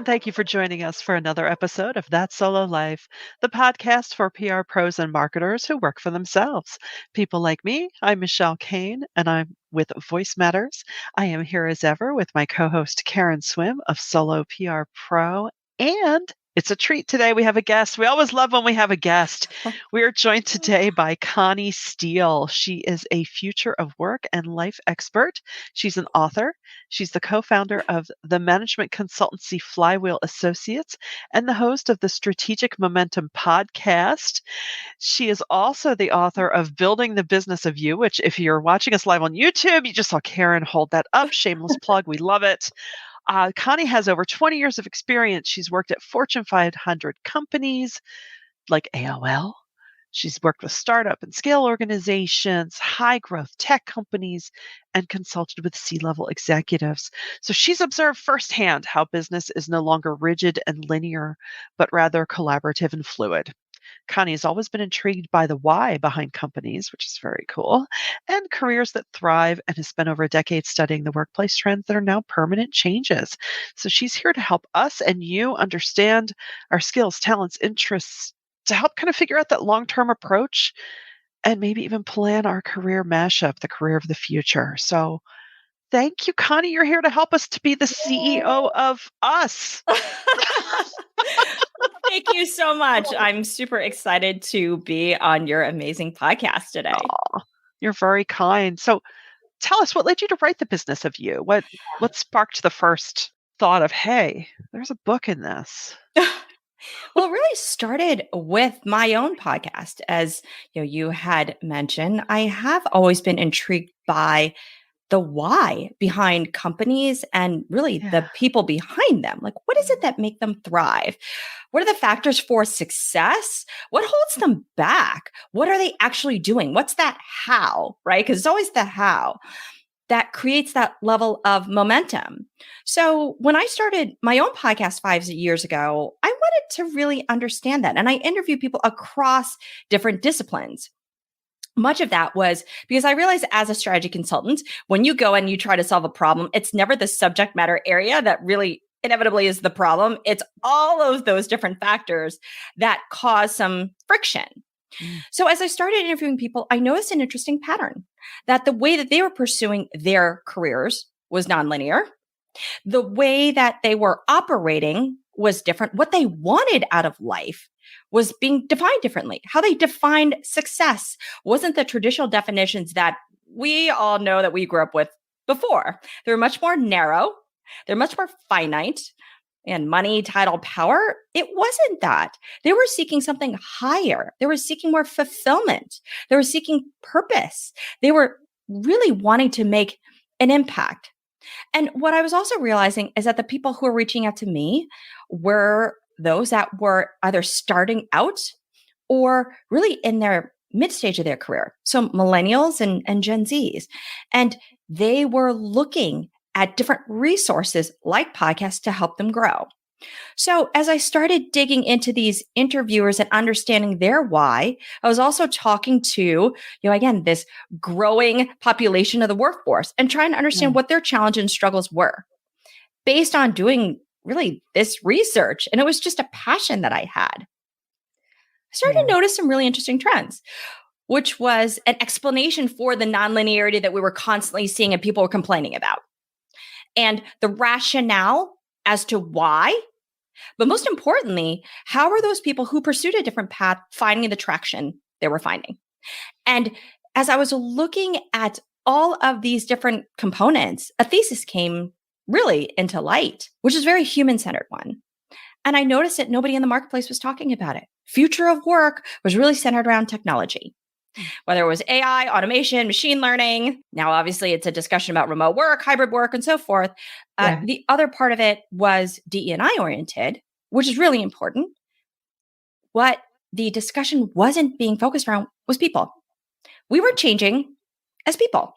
and thank you for joining us for another episode of That Solo Life, the podcast for PR pros and marketers who work for themselves. People like me, I'm Michelle Kane, and I'm with Voice Matters. I am here as ever with my co host, Karen Swim of Solo PR Pro, and it's a treat today. We have a guest. We always love when we have a guest. We are joined today by Connie Steele. She is a future of work and life expert. She's an author. She's the co-founder of the management consultancy Flywheel Associates and the host of the Strategic Momentum podcast. She is also the author of Building the Business of You, which if you're watching us live on YouTube, you just saw Karen hold that up. Shameless plug. We love it. Connie has over 20 years of experience. She's worked at Fortune 500 companies like AOL. She's worked with startup and scale organizations, high growth tech companies, and consulted with C-level executives. So she's observed firsthand how business is no longer rigid and linear, but rather collaborative and fluid. Connie has always been intrigued by the why behind companies, which is very cool, and careers that thrive, and has spent over a decade studying the workplace trends that are now permanent changes. So she's here to help us and you understand our skills, talents, interests, to help kind of figure out that long-term approach and maybe even plan our career mashup, the career of the future. So thank you, Connie. You're here to help us to be the CEO of us. Thank you so much. I'm super excited to be on your amazing podcast today. Aw, you're very kind. So tell us, what led you to write The Business of You? What sparked the first thought of, hey, there's a book in this? Well, it really started with my own podcast. As you had mentioned, I have always been intrigued by the why behind companies and really the people behind them. Like, what is it that make them thrive? What are the factors for success? What holds them back? What are they actually doing? What's that how, right? Because it's always the how that creates that level of momentum. So when I started my own podcast 5 years ago, I wanted to really understand that. And I interviewed people across different disciplines. Much of that was because I realized as a strategy consultant, when you go and you try to solve a problem, it's never the subject matter area that really inevitably is the problem. It's all of those different factors that cause some friction. So as I started interviewing people, I noticed an interesting pattern that the way that they were pursuing their careers was nonlinear. The way that they were operating was different. What they wanted out of life was being defined differently. How they defined success wasn't the traditional definitions that we all know that we grew up with before. They were much more narrow. They're much more finite. And money, title, power, it wasn't that. They were seeking something higher. They were seeking more fulfillment. They were seeking purpose. They were really wanting to make an impact. And what I was also realizing is that the people who were reaching out to me were those that were either starting out or really in their mid stage of their career. So millennials and Gen Zs. And they were looking at different resources like podcasts to help them grow. So as I started digging into these interviewers and understanding their why, I was also talking to, again, this growing population of the workforce and trying to understand what their challenges and struggles were based on doing really this research. And it was just a passion that I had. I started to notice some really interesting trends, which was an explanation for the nonlinearity that we were constantly seeing and people were complaining about. And the rationale as to why, but most importantly, how are those people who pursued a different path finding the traction they were finding? And as I was looking at all of these different components, a thesis came really into light, which is a very human-centered one. And I noticed that nobody in the marketplace was talking about it. Future of work was really centered around technology. Whether it was AI, automation, machine learning. Now, obviously, it's a discussion about remote work, hybrid work, and so forth. The other part of it was DE&I oriented, which is really important. What the discussion wasn't being focused around was people. We were changing as people.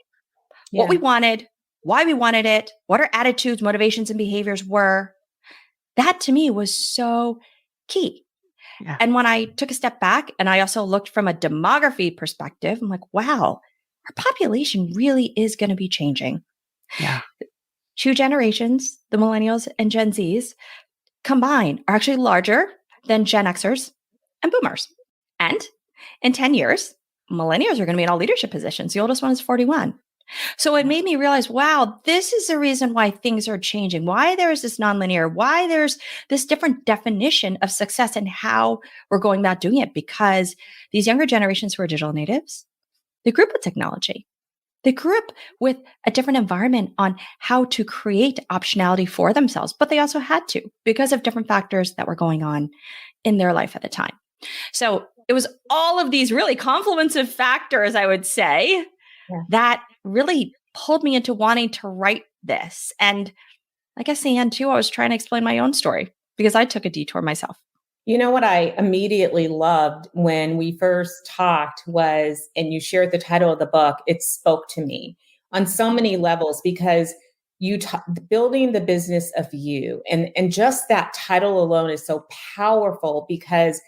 What we wanted, why we wanted it, what our attitudes, motivations, and behaviors were. That to me was so key. Yeah. And when I took a step back and I also looked from a demography perspective, I'm like, wow, our population really is going to be changing. Yeah. 2 generations, the millennials and Gen Zs, combined are actually larger than Gen Xers and boomers. And in 10 years, millennials are going to be in all leadership positions. The oldest one is 41. So it made me realize, wow, this is the reason why things are changing, why there's this nonlinear, why there's this different definition of success and how we're going about doing it. Because these younger generations who are digital natives, they grew up with technology. They grew up with a different environment on how to create optionality for themselves, but they also had to because of different factors that were going on in their life at the time. So it was all of these really confluence of factors, I would say, that really pulled me into wanting to write this. And I guess in the end, too, I was trying to explain my own story because I took a detour myself. You know what I immediately loved when we first talked was, and you shared the title of the book, it spoke to me on so many levels because building the business of you, and just that title alone is so powerful because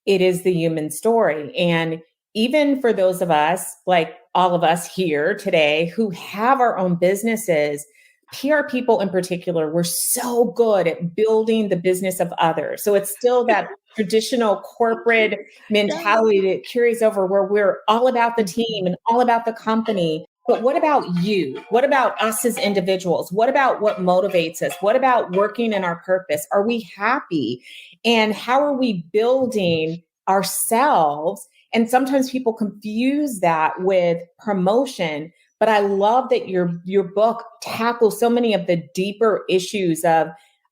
it is the human story. And even for those of us, like all of us here today who have our own businesses, PR people in particular, we're so good at building the business of others. So it's still that traditional corporate mentality that carries over where we're all about the team and all about the company. But what about you? What about us as individuals? What about what motivates us? What about working in our purpose? Are we happy? And how are we building ourselves? And sometimes people confuse that with promotion. But I love that your book tackles so many of the deeper issues of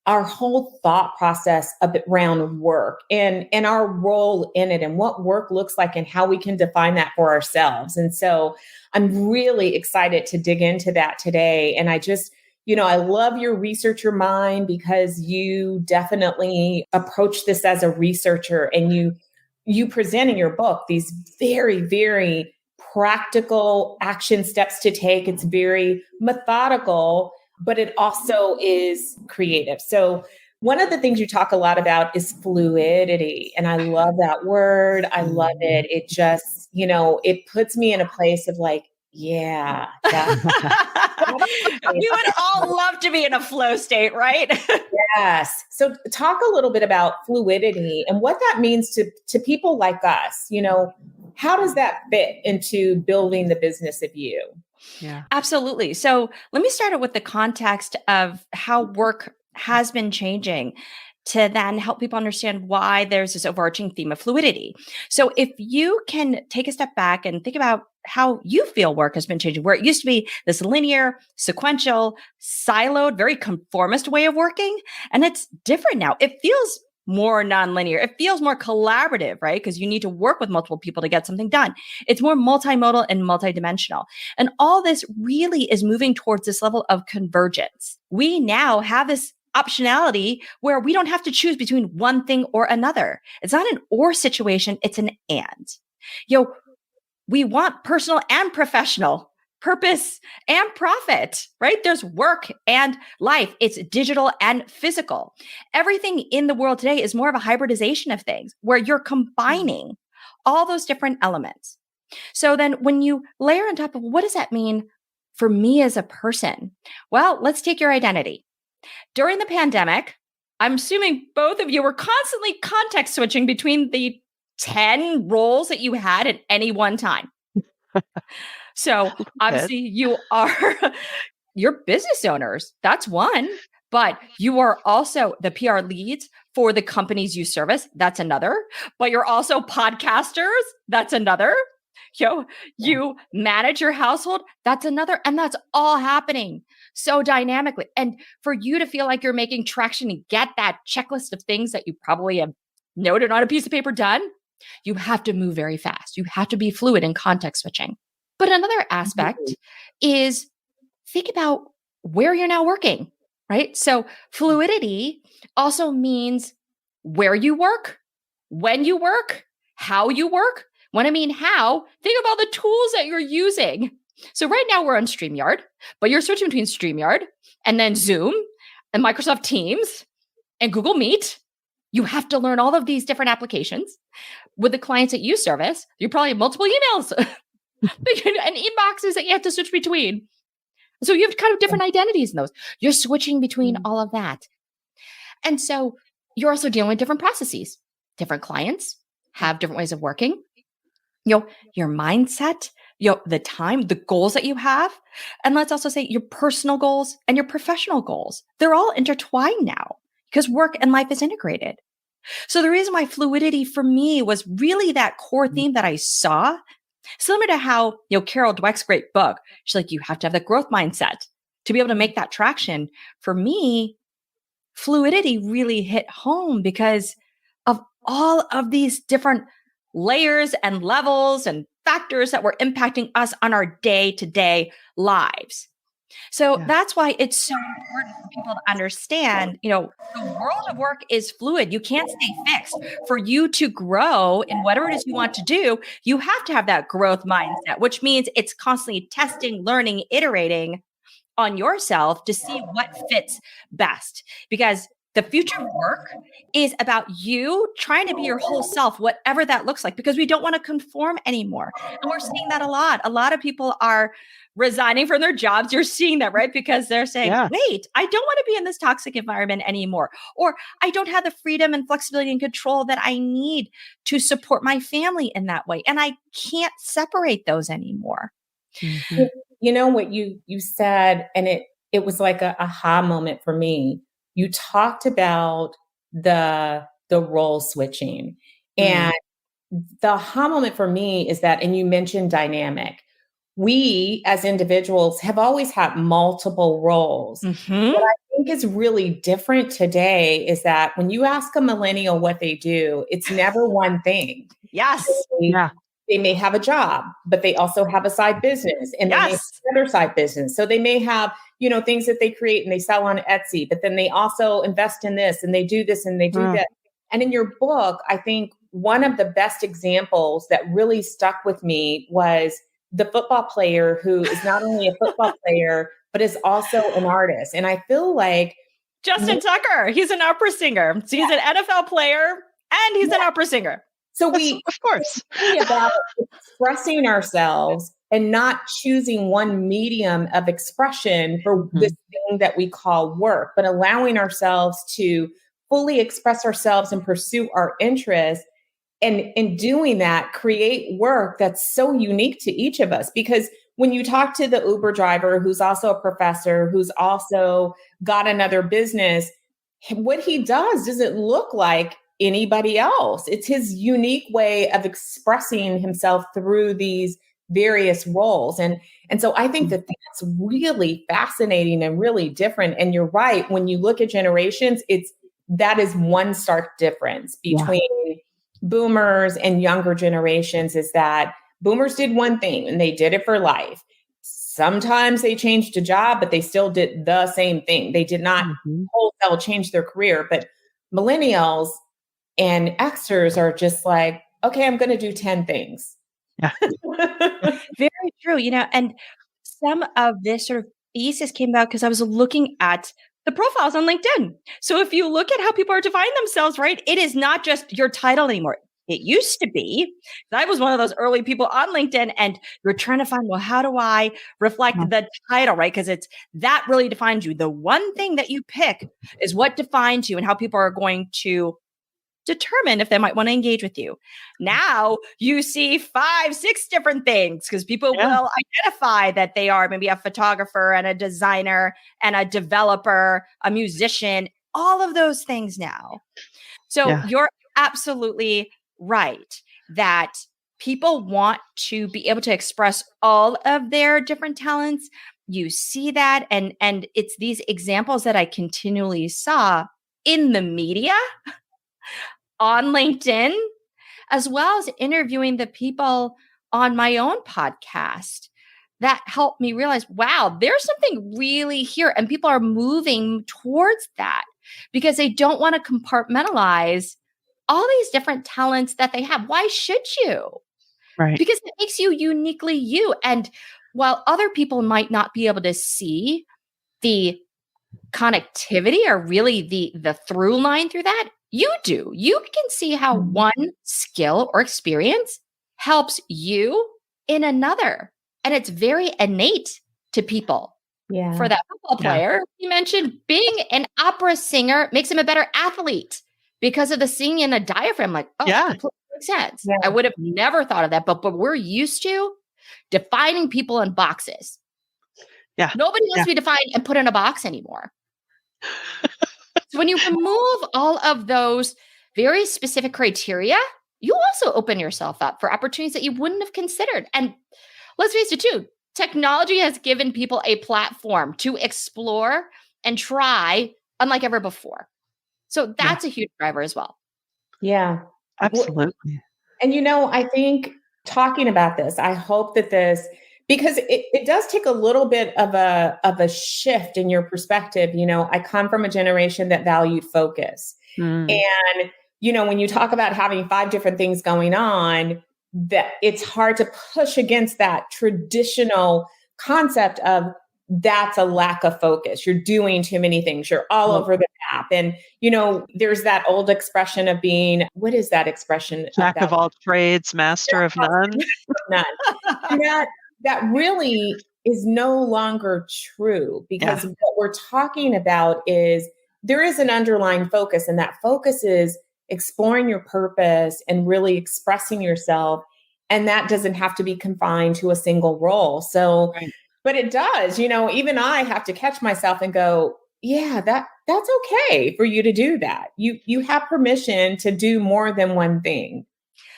our whole thought process around work and our role in it and what work looks like and how we can define that for ourselves. And so I'm really excited to dig into that today. And I just, I love your researcher mind because you definitely approach this as a researcher, and you present in your book these very, very practical action steps to take. It's very methodical, but it also is creative. So one of the things you talk a lot about is fluidity. And I love that word. I love it. It just, it puts me in a place of like, yeah. We would all love to be in a flow state, right? Yes. So talk a little bit about fluidity and what that means to people like us. How does that fit into building the business of you? Yeah, absolutely. So let me start it with the context of how work has been changing to then help people understand why there's this overarching theme of fluidity. So if you can take a step back and think about how you feel work has been changing, where it used to be this linear, sequential, siloed, very conformist way of working, and it's different now. It feels more nonlinear. It feels more collaborative, right? Because you need to work with multiple people to get something done. It's more multimodal and multidimensional. And all this really is moving towards this level of convergence. We now have this optionality where we don't have to choose between one thing or another. It's not an or situation, it's an and. We want personal and professional, purpose and profit, right? There's work and life. It's digital and physical. Everything in the world today is more of a hybridization of things where you're combining all those different elements. So then when you layer on top of what does that mean for me as a person? Well, let's take your identity. During the pandemic, I'm assuming both of you were constantly context switching between the 10 roles that you had at any one time. So obviously you're business owners. That's one, but you are also the PR leads for the companies you service. That's another, but you're also podcasters. That's another. You manage your household. That's another. And that's all happening so dynamically. And for you to feel like you're making traction and get that checklist of things that you probably have noted on a piece of paper done, you have to move very fast. You have to be fluid in context switching. But another aspect is think about where you're now working, right? So fluidity also means where you work, when you work, how you work. When I mean how, think about the tools that you're using. So right now we're on StreamYard, but you're switching between StreamYard and then Zoom and Microsoft Teams and Google Meet. You have to learn all of these different applications. With the clients that you service, you probably have multiple emails and inboxes that you have to switch between. So you have kind of different identities in those. You're switching between all of that. And so you're also dealing with different processes. Different clients have different ways of working. Your mindset, the time, the goals that you have. And let's also say your personal goals and your professional goals. They're all intertwined now because work and life is integrated. So the reason why fluidity for me was really that core theme that I saw, similar to how, Carol Dweck's great book, she's like, you have to have that growth mindset to be able to make that traction. For me, fluidity really hit home because of all of these different layers and levels and factors that were impacting us on our day-to-day lives. So that's why it's so important for people to understand, the world of work is fluid. You can't stay fixed. For you to grow in whatever it is you want to do, you have to have that growth mindset, which means it's constantly testing, learning, iterating on yourself to see what fits best. Because the future of work is about you trying to be your whole self, whatever that looks like, because we don't want to conform anymore. And we're seeing that a lot. A lot of people are resigning from their jobs. You're seeing that, right? Because they're saying, wait, I don't want to be in this toxic environment anymore. Or I don't have the freedom and flexibility and control that I need to support my family in that way. And I can't separate those anymore. Mm-hmm. You know what you said, and it was like a aha moment for me. You talked about the role switching, and the aha moment for me is that, and you mentioned dynamic. We as individuals have always had multiple roles. Mm-hmm. What I think is really different today is that when you ask a millennial what they do, it's never one thing. Yes. They may have a job, but they also have a side business, and they may have another side business. So they may have, things that they create and they sell on Etsy, but then they also invest in this and they do this and they do that. And in your book, I think one of the best examples that really stuck with me was the football player who is not only a football player, but is also an artist. And I feel like Justin Tucker, he's an opera singer. So he's an NFL player and he's an opera singer. So of course, about expressing ourselves and not choosing one medium of expression for this thing that we call work, but allowing ourselves to fully express ourselves and pursue our interests. And in doing that, create work that's so unique to each of us. Because when you talk to the Uber driver, who's also a professor, who's also got another business, what he does doesn't look like anybody else. It's his unique way of expressing himself through these various roles. And so I think that that's really fascinating and really different. And you're right. When you look at generations, that is one stark difference between boomers and younger generations, is that boomers did one thing and they did it for life. Sometimes they changed a job, but they still did the same thing. They did not wholesale change their career. But millennials and Xers are just like, okay, I'm going to do 10 things. Yeah. Very true. And some of this sort of thesis came about because I was looking at the profiles on LinkedIn. So if you look at how people are defining themselves, right, it is not just your title anymore. It used to be. I was one of those early people on LinkedIn, and you're trying to find, well, how do I reflect the title, right? Because that really defines you. The one thing that you pick is what defines you and how people are going to determine if they might want to engage with you. Now you see 5, 6 different things because people will identify that they are maybe a photographer and a designer and a developer, a musician, all of those things now. So you're absolutely right that people want to be able to express all of their different talents. You see that. And it's these examples that I continually saw in the media, on LinkedIn, as well as interviewing the people on my own podcast that helped me realize, wow, there's something really here. And people are moving towards that because they don't want to compartmentalize all these different talents that they have. Why should you? Right. Because it makes you uniquely you. And while other people might not be able to see the connectivity or really the through line through that, you do. You can see how one skill or experience helps you in another. And it's very innate to people. Yeah. For that football player, you mentioned being an opera singer makes him a better athlete because of the seeing in a diaphragm. Like, oh, that Yeah. completely makes sense. Yeah. I would have never thought of that, but we're used to defining people in boxes. Yeah. Nobody wants Yeah. to be defined and put in a box anymore. So when you remove all of those very specific criteria, you also open yourself up for opportunities that you wouldn't have considered. And let's face it too, technology has given people a platform to explore and try unlike ever before. So that's a huge driver as well. Yeah. Absolutely. And I think talking about this, I hope that because it does take a little bit of a shift in your perspective. I come from a generation that valued focus. Mm. And, when you talk about having 5 different things going on, that it's hard to push against that traditional concept of that's a lack of focus. You're doing too many things. You're all over the map. And, there's that old expression of being, what is that expression? Jack of all trades, master of none. None. And that really is no longer true, because what we're talking about is there is an underlying focus, and that focus is exploring your purpose and really expressing yourself. And that doesn't have to be confined to a single role. So, but it does, even I have to catch myself and go, yeah, that's okay for you to do that. You have permission to do more than one thing.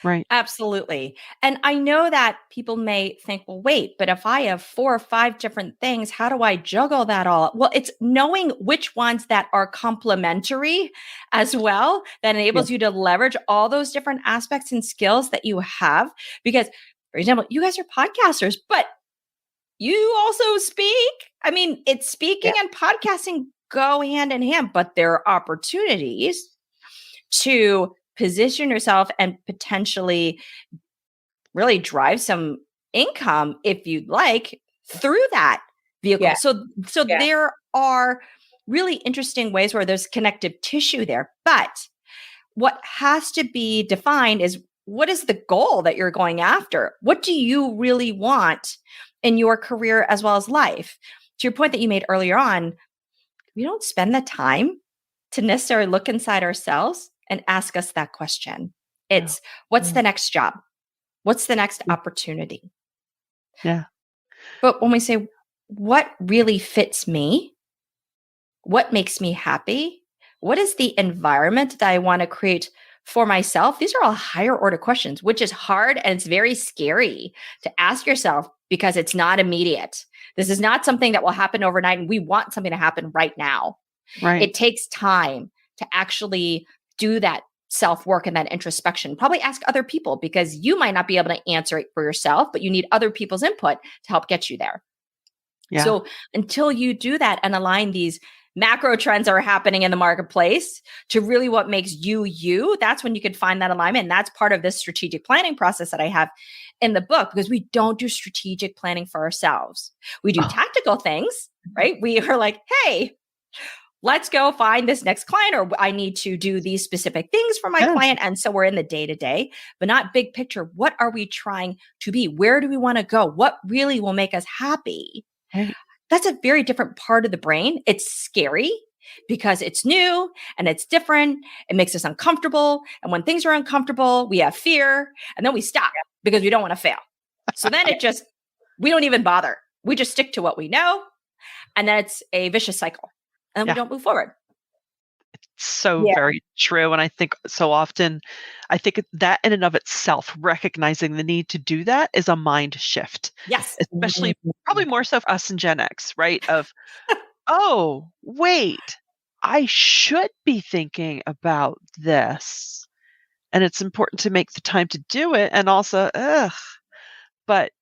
Right. Absolutely. And I know that people may think, well, wait, but if I have 4 or 5 different things, how do I juggle that all? Well, it's knowing which ones that are complementary as well that enables you to leverage all those different aspects and skills that you have. Because, for example, you guys are podcasters, but you also speak. I mean, it's speaking and podcasting go hand in hand, but there are opportunities to position yourself and potentially really drive some income if you'd like through that vehicle. Yeah. So there are really interesting ways where there's connective tissue there. But what has to be defined is, what is the goal that you're going after? What do you really want in your career as well as life? To your point that you made earlier on, we don't spend the time to necessarily look inside ourselves and ask us that question. It's what's the next job? What's the next opportunity? Yeah. But when we say what really fits me, what makes me happy, what is the environment that I want to create for myself? These are all higher order questions, which is hard and it's very scary to ask yourself because it's not immediate. This is not something that will happen overnight, and we want something to happen right now. Right. It takes time to actually do that self-work and that introspection. Probably ask other people, because you might not be able to answer it for yourself, but you need other people's input to help get you there. Yeah. So until you do that and align these macro trends that are happening in the marketplace to really what makes you, that's when you can find that alignment. And that's part of this strategic planning process that I have in the book, because we don't do strategic planning for ourselves. We do tactical things, right? We are like, hey, let's go find this next client, or I need to do these specific things for my client. And so we're in the day-to-day, but not big picture. What are we trying to be? Where do we want to go? What really will make us happy? Right. That's a very different part of the brain. It's scary because it's new and it's different. It makes us uncomfortable. And when things are uncomfortable, we have fear, and then we stop because we don't want to fail. So then we don't even bother. We just stick to what we know. And then it's a vicious cycle. And we don't move forward. So very true. And I think so often, I think that in and of itself, recognizing the need to do that is a mind shift. Yes. Especially probably more so for us in Gen X, right? Of, oh, wait, I should be thinking about this. And it's important to make the time to do it. And also, but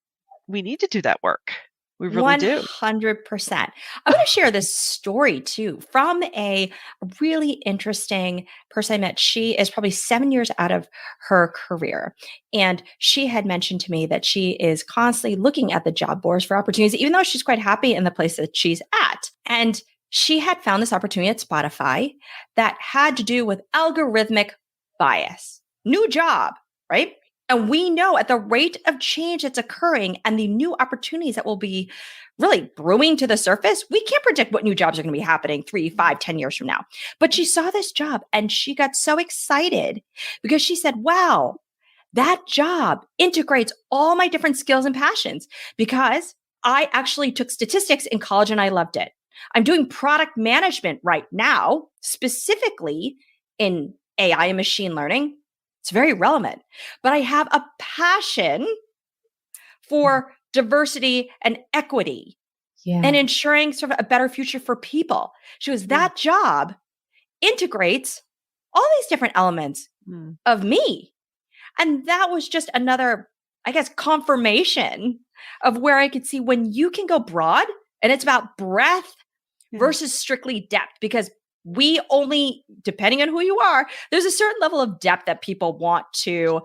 we need to do that work. We really do. 100%. I'm going to share this story too from a really interesting person I met. She is probably 7 years out of her career. And she had mentioned to me that she is constantly looking at the job boards for opportunities, even though she's quite happy in the place that she's at. And she had found this opportunity at Spotify that had to do with algorithmic bias. New job, right? And we know at the rate of change that's occurring and the new opportunities that will be really brewing to the surface. We can't predict what new jobs are going to be happening 3, 5, 10 years from now. But she saw this job and she got so excited because she said, wow, that job integrates all my different skills and passions because I actually took statistics in college and I loved it. I'm doing product management right now, specifically in AI and machine learning. It's very relevant, but I have a passion for diversity and equity and ensuring sort of a better future for people. She goes, that job integrates all these different elements of me. And that was just another, I guess, confirmation of where I could see when you can go broad and it's about breadth versus strictly depth, because we only, depending on who you are, there's a certain level of depth that people want to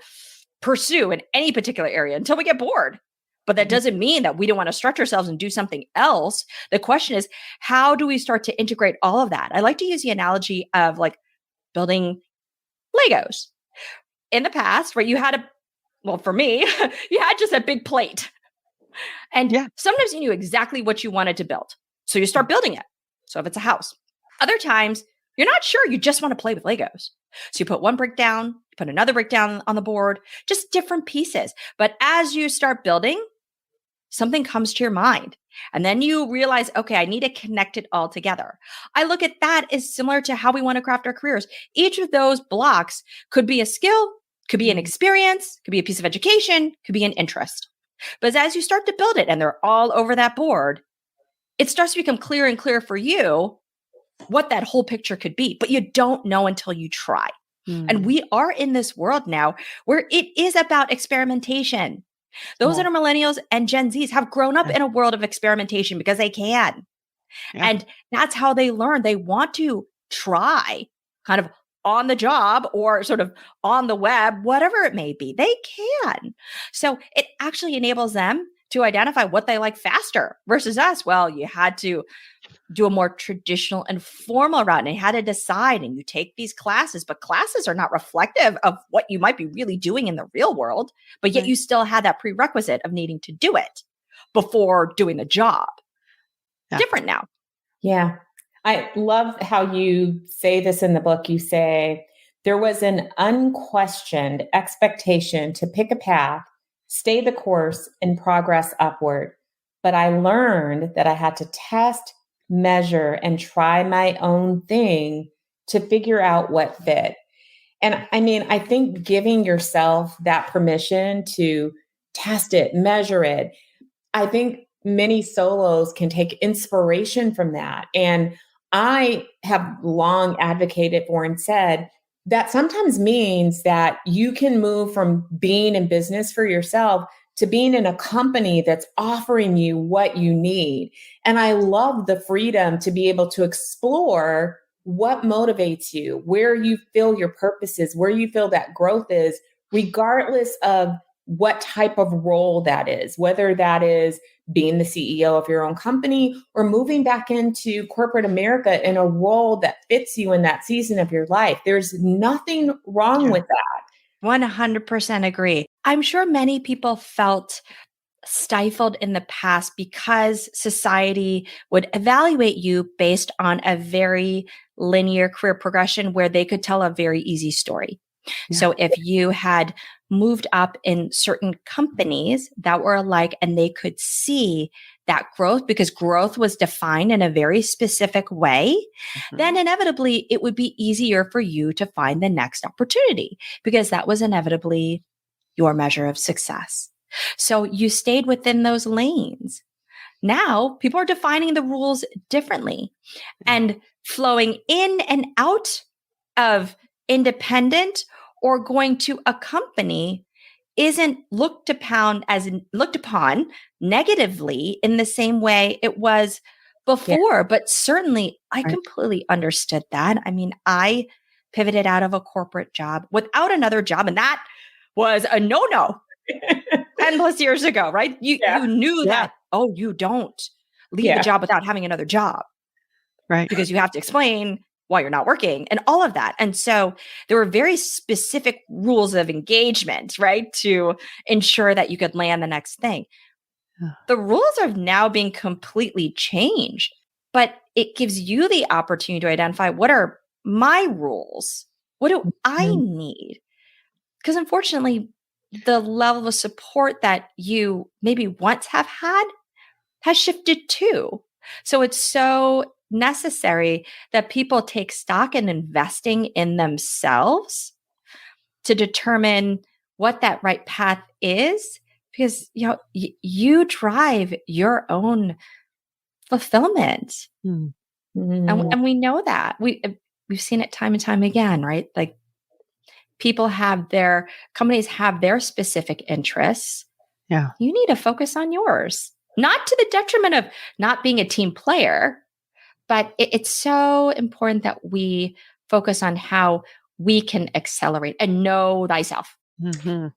pursue in any particular area until we get bored. But that doesn't mean that we don't want to stretch ourselves and do something else. The question is, how do we start to integrate all of that? I like to use the analogy of like building Legos. In the past, where you had for me, you had just a big plate. And sometimes you knew exactly what you wanted to build. So you start building it. So if it's a house. Other times, you're not sure. You just want to play with Legos. So you put one brick down, you put another brick down on the board, just different pieces. But as you start building, something comes to your mind. And then you realize, okay, I need to connect it all together. I look at that as similar to how we want to craft our careers. Each of those blocks could be a skill, could be an experience, could be a piece of education, could be an interest. But as you start to build it and they're all over that board, it starts to become clearer and clearer for you what that whole picture could be. But you don't know until you try. And we are in this world now where it is about experimentation. Those that are millennials and Gen Zs have grown up in a world of experimentation because they can. And that's how they learn. They want to try kind of on the job or sort of on the web, whatever it may be. They can. So it actually enables them to identify what they like faster versus us. Well, you had to do a more traditional and formal route and you had to decide and you take these classes, but classes are not reflective of what you might be really doing in the real world, but yet you still had that prerequisite of needing to do it before doing the job. Different now. Yeah. I love how you say this in the book. You say, there was an unquestioned expectation to pick a path, stay the course, and progress upward. But I learned that I had to test, measure, and try my own thing to figure out what fit. And I mean, I think giving yourself that permission to test it, measure it, I think many solos can take inspiration from that. And I have long advocated for and said that sometimes means that you can move from being in business for yourself to being in a company that's offering you what you need. And I love the freedom to be able to explore what motivates you, where you feel your purpose is, where you feel that growth is, regardless of what type of role that is, whether that is being the CEO of your own company or moving back into corporate America in a role that fits you in that season of your life. There's nothing wrong with that. 100% agree. I'm sure many people felt stifled in the past because society would evaluate you based on a very linear career progression where they could tell a very easy story. So if you had moved up in certain companies that were alike and they could see that growth because growth was defined in a very specific way, then inevitably it would be easier for you to find the next opportunity because that was inevitably your measure of success. So you stayed within those lanes. Now people are defining the rules differently and flowing in and out of independent or going to a company isn't looked upon negatively in the same way it was before. But certainly I completely understood that. I mean, I pivoted out of a corporate job without another job, and that was a no-no 10 plus years ago, right? You knew that, you don't leave the job without having another job. Right. Because you have to explain why you're not working and all of that. And so there were very specific rules of engagement, right? To ensure that you could land the next thing. Yeah. The rules are now being completely changed, but it gives you the opportunity to identify what are my rules? What do I Mhm. need? Because unfortunately, the level of support that you maybe once have had has shifted too. So it's so necessary that people take stock in investing in themselves to determine what that right path is, because you drive your own fulfillment. Mm. Mhm. And we know that. We've seen it time and time again, right? Like companies have their specific interests. Yeah. You need to focus on yours, not to the detriment of not being a team player, but it's so important that we focus on how we can accelerate and know thyself. Hmm.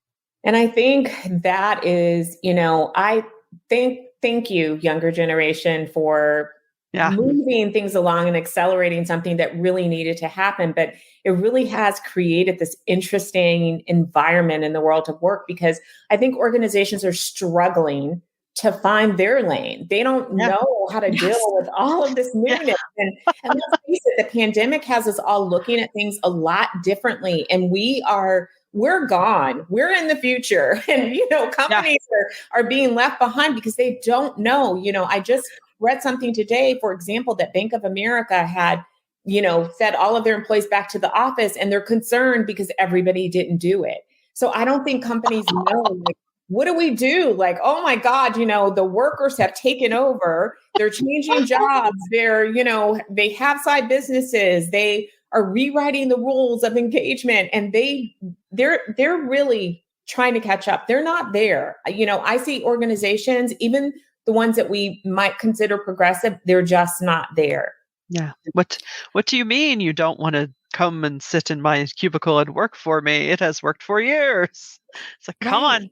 And I think that is, I thank you, younger generation, for Yeah. moving things along and accelerating something that really needed to happen. But it really has created this interesting environment in the world of work, because I think organizations are struggling to find their lane. They don't Yeah. know how to deal Yes. with all of this Yeah. newness. And let's face it, the pandemic has us all looking at things a lot differently. And we're gone. We're in the future. And, Yeah. companies are being left behind because they don't know. I just read something today, for example, that Bank of America had, sent all of their employees back to the office, and they're concerned because everybody didn't do it. So I don't think companies know, like, what do we do? Like, oh my God, the workers have taken over. They're changing jobs. They have side businesses. They are rewriting the rules of engagement, and they're really trying to catch up. They're not there. I see organizations, even the ones that we might consider progressive, they're just not there. Yeah. What do you mean you don't wanna come and sit in my cubicle and work for me? It has worked for years. It's like, "Come on."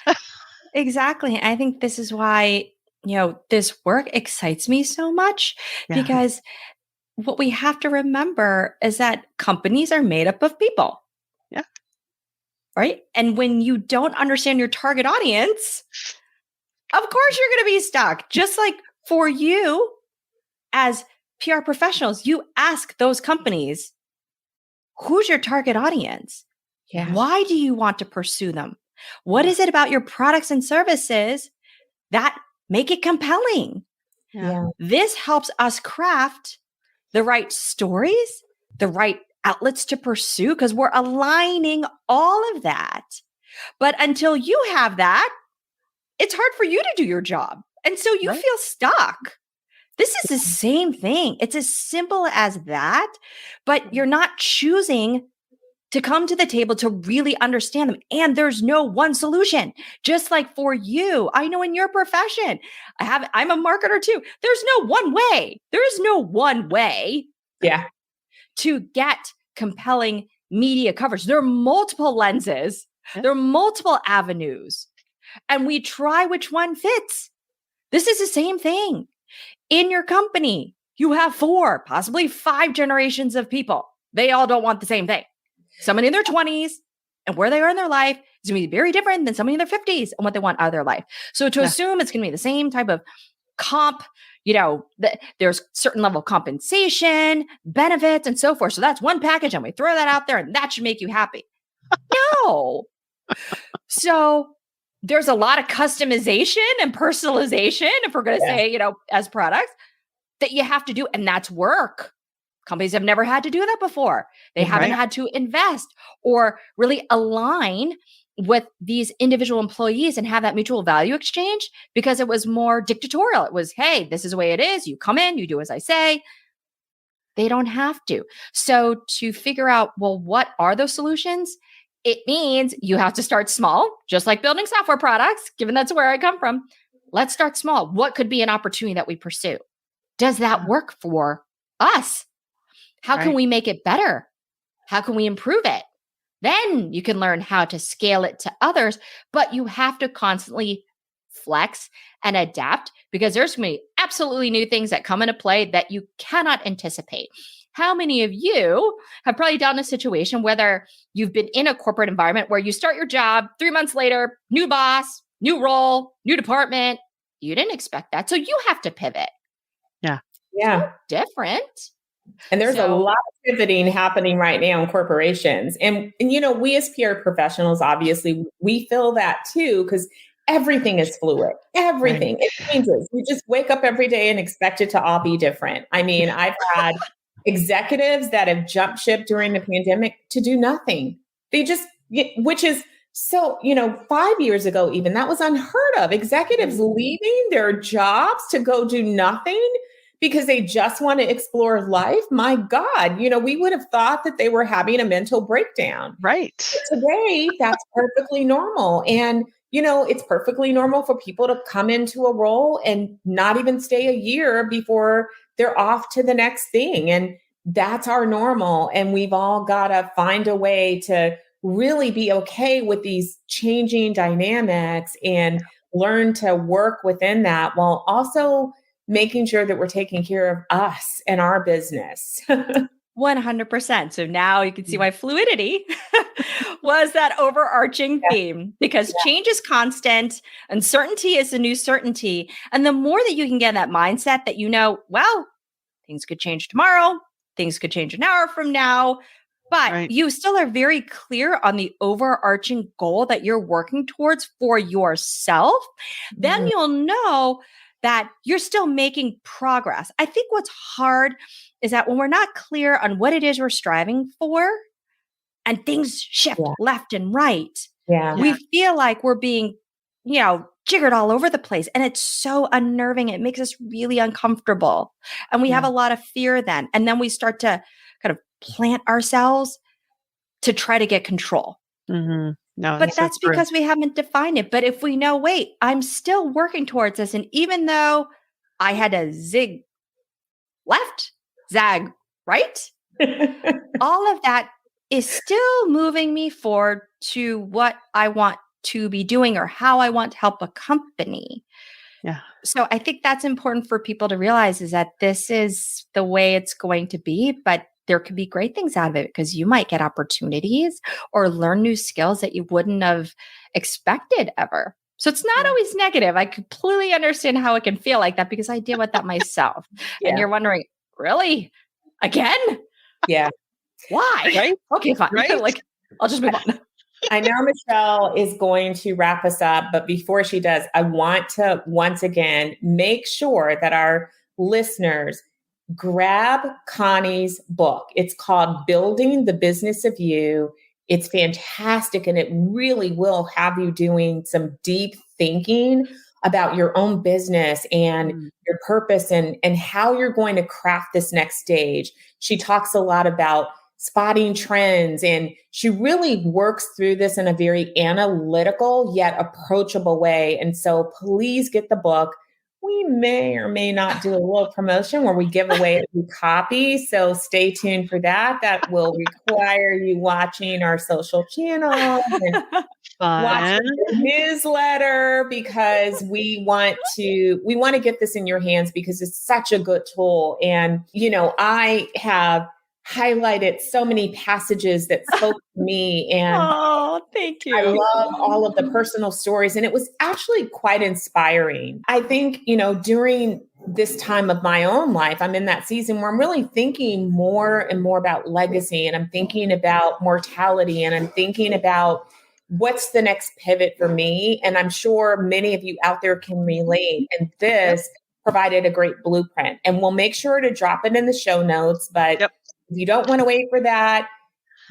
Right. Exactly. I think this is why, this work excites me so much, Yeah. because what we have to remember is that companies are made up of people, Yeah. right? And when you don't understand your target audience, of course you're going to be stuck. Just like for you as PR professionals, you ask those companies, who's your target audience? Yeah. Why do you want to pursue them? What is it about your products and services that make it compelling? Yeah. Yeah. This helps us craft the right stories, the right outlets to pursue, because we're aligning all of that. But until you have that, it's hard for you to do your job. And so you Right? feel stuck. This is the same thing. It's as simple as that, but you're not choosing to come to the table to really understand them. And there's no one solution. Just like for you, I know in your profession, I'm a marketer too. There's no one way. There is no one way Yeah. to get compelling media coverage. There are multiple lenses. Yeah. There are multiple avenues. And we try which one fits. This is the same thing. In your company, you have 4, possibly 5 generations of people. They all don't want the same thing. Somebody in their 20s and where they are in their life is going to be very different than somebody in their 50s and what they want out of their life. So to Yeah. assume it's going to be the same type of comp, there's certain level of compensation, benefits, and so forth. So that's one package, and we throw that out there, and that should make you happy. No. So there's a lot of customization and personalization, if we're going to Yeah. say, as products, that you have to do. And that's work. Companies have never had to do that before. They haven't Right. had to invest or really align with these individual employees and have that mutual value exchange, because it was more dictatorial. It was, hey, this is the way it is. You come in, you do as I say. They don't have to. So to figure out, well, what are those solutions? It means you have to start small, just like building software products, given that's where I come from. Let's start small. What could be an opportunity that we pursue? Does that work for us? How can Right. we make it better? How can we improve it? Then you can learn how to scale it to others, but you have to constantly flex and adapt, because there's going to be absolutely new things that come into play that you cannot anticipate. How many of you have probably done a situation, whether you've been in a corporate environment where you start your job 3 months later, new boss, new role, new department, you didn't expect that. So you have to pivot. Yeah. Yeah. Different. And there's a So- lot of pivoting happening right now in corporations. And we as PR professionals, obviously, we feel that too, because everything is fluid. Everything. Right. It changes. We just wake up every day and expect it to all be different. I mean, I've had executives that have jumped ship during the pandemic to do nothing. They just, which is so, 5 years ago, even that was unheard of. Executives leaving their jobs to go do nothing because they just want to explore life. My God, we would have thought that they were having a mental breakdown. Right. But today, that's perfectly normal. And, it's perfectly normal for people to come into a role and not even stay a year before they're off to the next thing. And that's our normal. And we've all got to find a way to really be okay with these changing dynamics and learn to work within that while also making sure that we're taking care of us and our business. 100%. So now you can see why fluidity was that overarching theme, because change is constant. Uncertainty is the new certainty. And the more that you can get in that mindset that, well, things could change tomorrow, things could change an hour from now, but you still are very clear on the overarching goal that you're working towards for yourself, then you'll know that you're still making progress. I think what's hard is that when we're not clear on what it is we're striving for and things shift left and right, we feel like we're being, jiggered all over the place. And it's so unnerving. It makes us really uncomfortable. And we have a lot of fear then. And then we start to kind of plant ourselves to try to get control. Mm-hmm. No, but that's because we haven't defined it. But if we know, wait, I'm still working towards this. And even though I had to zig left, zag right, all of that is still moving me forward to what I want to be doing or how I want to help a company. Yeah. So I think that's important for people to realize, is that this is the way it's going to be, but there could be great things out of it because you might get opportunities or learn new skills that you wouldn't have expected ever. So it's not always negative. I completely understand how it can feel like that because I deal with that myself. And you're wondering, really? Again? Yeah. Why? Right? Okay, fine. Right? I'll just move on. I know Michelle is going to wrap us up, but before she does, I want to once again make sure that our listeners grab Connie's book. It's called Building the Business of You. It's fantastic, and it really will have you doing some deep thinking about your own business and your purpose and how you're going to craft this next stage. She talks a lot about spotting trends, and she really works through this in a very analytical yet approachable way. And so please get the book. We may or may not do a little promotion where we give away a few copies. So stay tuned for that. That will require you watching our social channels and watching the newsletter, because we want to get this in your hands because it's such a good tool. And, I have highlighted so many passages that spoke to me, and thank you. I love all of the personal stories, and it was actually quite inspiring. I think, during this time of my own life, I'm in that season where I'm really thinking more and more about legacy, and I'm thinking about mortality, and I'm thinking about what's the next pivot for me. And I'm sure many of you out there can relate. And this provided a great blueprint, and we'll make sure to drop it in the show notes. But if you don't want to wait for that,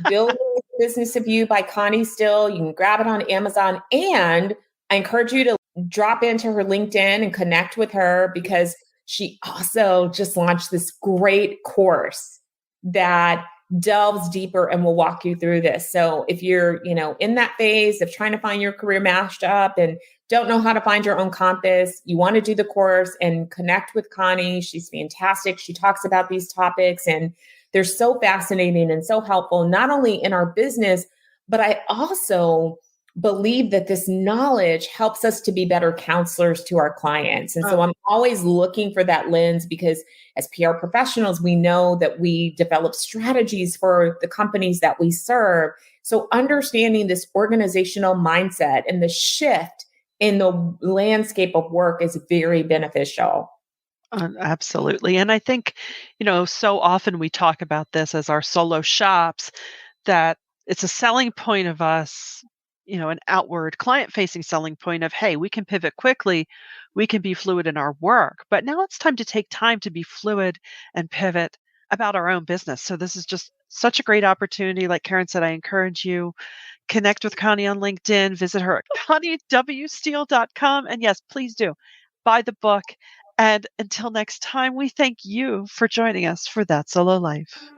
Building the Business of You by Connie Steele. You can grab it on Amazon. And I encourage you to drop into her LinkedIn and connect with her, because she also just launched this great course that delves deeper and will walk you through this. So if you're, in that phase of trying to find your career mashed up and don't know how to find your own compass, you want to do the course and connect with Connie. She's fantastic. She talks about these topics, and they're so fascinating and so helpful, not only in our business, but I also believe that this knowledge helps us to be better counselors to our clients. And so I'm always looking for that lens, because as PR professionals, we know that we develop strategies for the companies that we serve. So understanding this organizational mindset and the shift in the landscape of work is very beneficial. Absolutely. And I think, so often we talk about this as our solo shops, that it's a selling point of us, an outward client facing selling point of, hey, we can pivot quickly, we can be fluid in our work. But now it's time to take time to be fluid and pivot about our own business. So this is just such a great opportunity. Like Karen said, I encourage you, connect with Connie on LinkedIn, visit her at ConnieWSteele.com. And yes, please do buy the book. And until next time, we thank you for joining us for That Solo Life.